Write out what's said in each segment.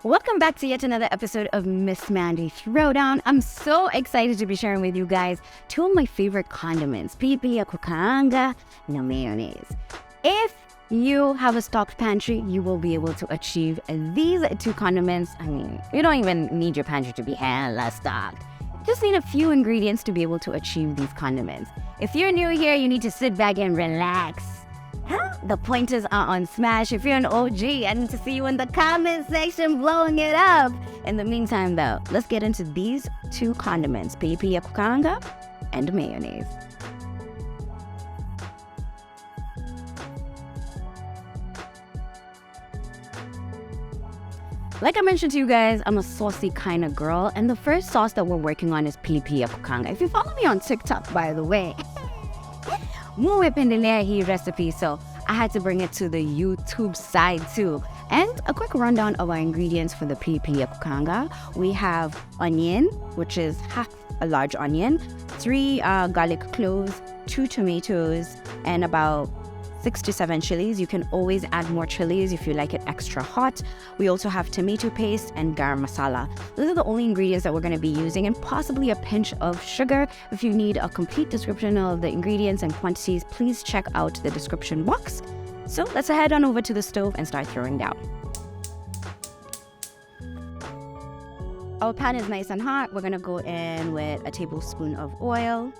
Welcome back to yet another episode of Miss Mandi Throwdown. I'm so excited to be sharing with you guys two of my favorite condiments, Pili, kukaanga, and mayonnaise. If you have a stocked pantry, you will be able to achieve these two condiments. I mean, you don't even need your pantry to be hella stocked. You just need a few ingredients to be able to achieve these condiments. If you're new here, you need to sit back and relax. The pointers are on smash. If you're an OG, I need to see you in the comment section blowing it up. In the meantime, though, let's get into these two condiments, Pili, kukaanga, and mayonnaise. Like I mentioned to you guys, I'm a saucy kind of girl, and the first sauce that we're working on is Pili kukaanga. If you follow me on TikTok, by the way, mumependelea hii recipe, so I had to bring it to the YouTube side too. And a quick rundown of our ingredients for the Pili kukaanga. We have onion, which is half a large onion, 3 garlic cloves, 2 tomatoes, and about 6 to 7 chilies. You can always add more chilies if you like it extra hot. We also have tomato paste and garam masala. Those are the only ingredients that we're going to be using, and possibly a pinch of sugar. If you need a complete description of the ingredients and quantities, please check out the description box. So let's head on over to the stove and start throwing down. Our pan is nice and hot. We're going to go in with a tablespoon of oil.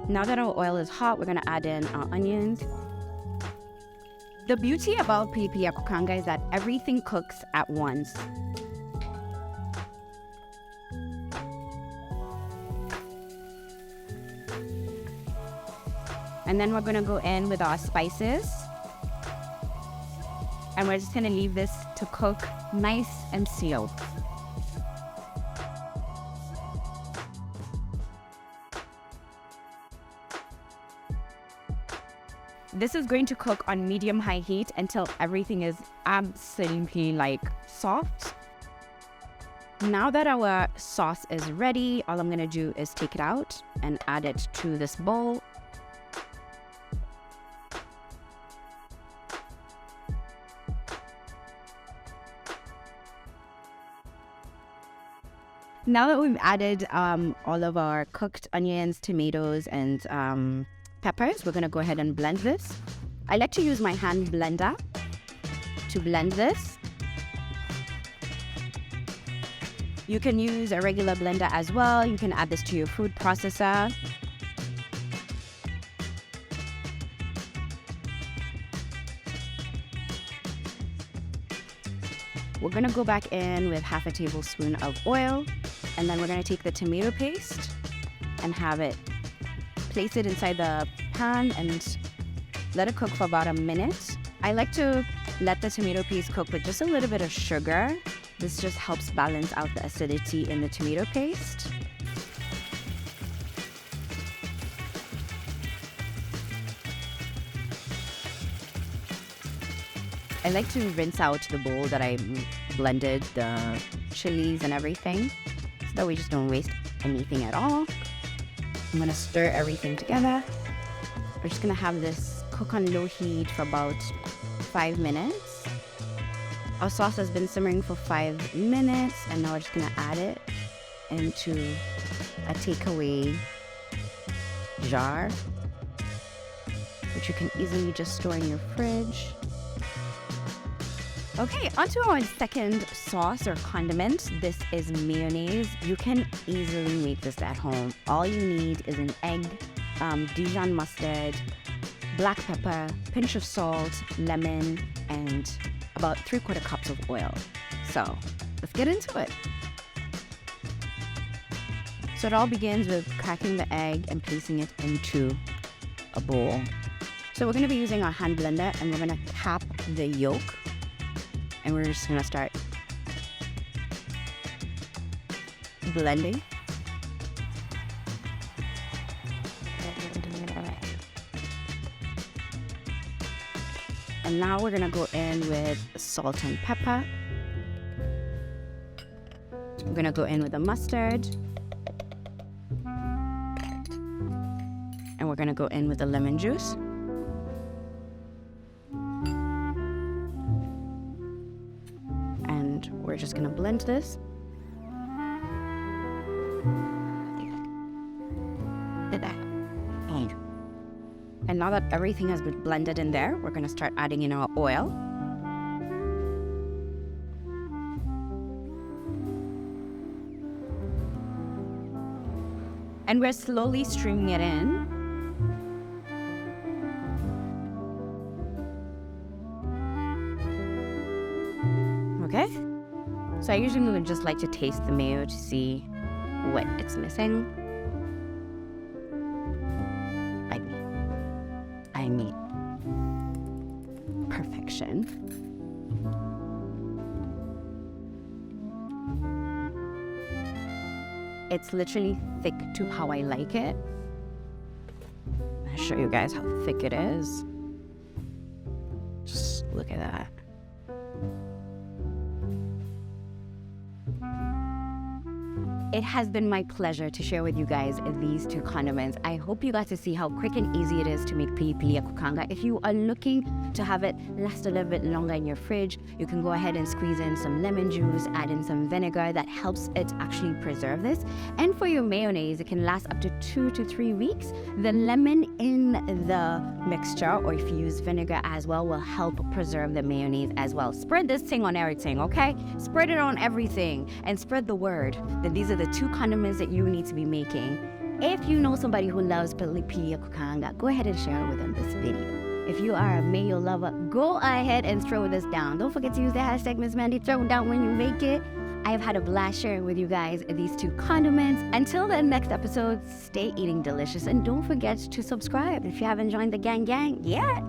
Now that our oil is hot, we're going to add in our onions. The beauty about Pili kukaanga is that everything cooks at once. And then we're going to go in with our spices. And we're just going to leave this to cook nice and slow. This is going to cook on medium-high heat until everything is absolutely soft. Now that our sauce is ready, all I'm going to do is take it out and add it to this bowl. Now that we've added all of our cooked onions, tomatoes, and peppers, we're going to go ahead and blend this. I like to use my hand blender to blend this. You can use a regular blender as well. You can add this to your food processor. We're going to go back in with half a tablespoon of oil, and then we're going to take the tomato paste and place it inside the pan and let it cook for about a minute. I like to let the tomato paste cook with just a little bit of sugar. This just helps balance out the acidity in the tomato paste. I like to rinse out the bowl that I blended the chilies and everything, so that we just don't waste anything at all. I'm going to stir everything together. We're just going to have this cook on low heat for about 5 minutes. Our sauce has been simmering for 5 minutes, and now we're just going to add it into a takeaway jar, which you can easily just store in your fridge. Okay, onto our second sauce or condiment. This is mayonnaise. You can easily make this at home. All you need is an egg, Dijon mustard, black pepper, pinch of salt, lemon, and about 3/4 cups of oil. So let's get into it. So it all begins with cracking the egg and placing it into a bowl. So we're going to be using our hand blender, and we're going to cap the yolk. And we're just going to start blending. And now we're going to go in with salt and pepper. We're going to go in with the mustard. And we're going to go in with the lemon juice. and we're just gonna blend this. And now that everything has been blended in there, we're gonna start adding in our oil. And we're slowly streaming it in. Okay? So I usually would just like to taste the mayo to see what it's missing. I mean, perfection. It's literally thick to how I like it. I'll show you guys how thick it is. Just look at that. It has been my pleasure to share with you guys these two condiments. I hope you got to see how quick and easy it is to make pili kukaanga. If you are looking to have it last a little bit longer in your fridge, you can go ahead and squeeze in some lemon juice, add in some vinegar that helps it actually preserve this. And for your mayonnaise, it can last up to 2 to 3 weeks. The lemon in the mixture, or if you use vinegar as well, will help preserve the mayonnaise as well. Spread this thing on everything, okay? Spread it on everything and spread the word that these are the 2 condiments that you need to be making. If you know somebody who loves pili kukaanga, go ahead and share with them this video. If you are a mayo lover, go ahead and throw this down. Don't forget to use the hashtag Miss Mandi Throwdown when you make it. I have had a blast sharing with you guys these 2 condiments. Until the next episode, stay eating delicious and don't forget to subscribe if you haven't joined the gang yet.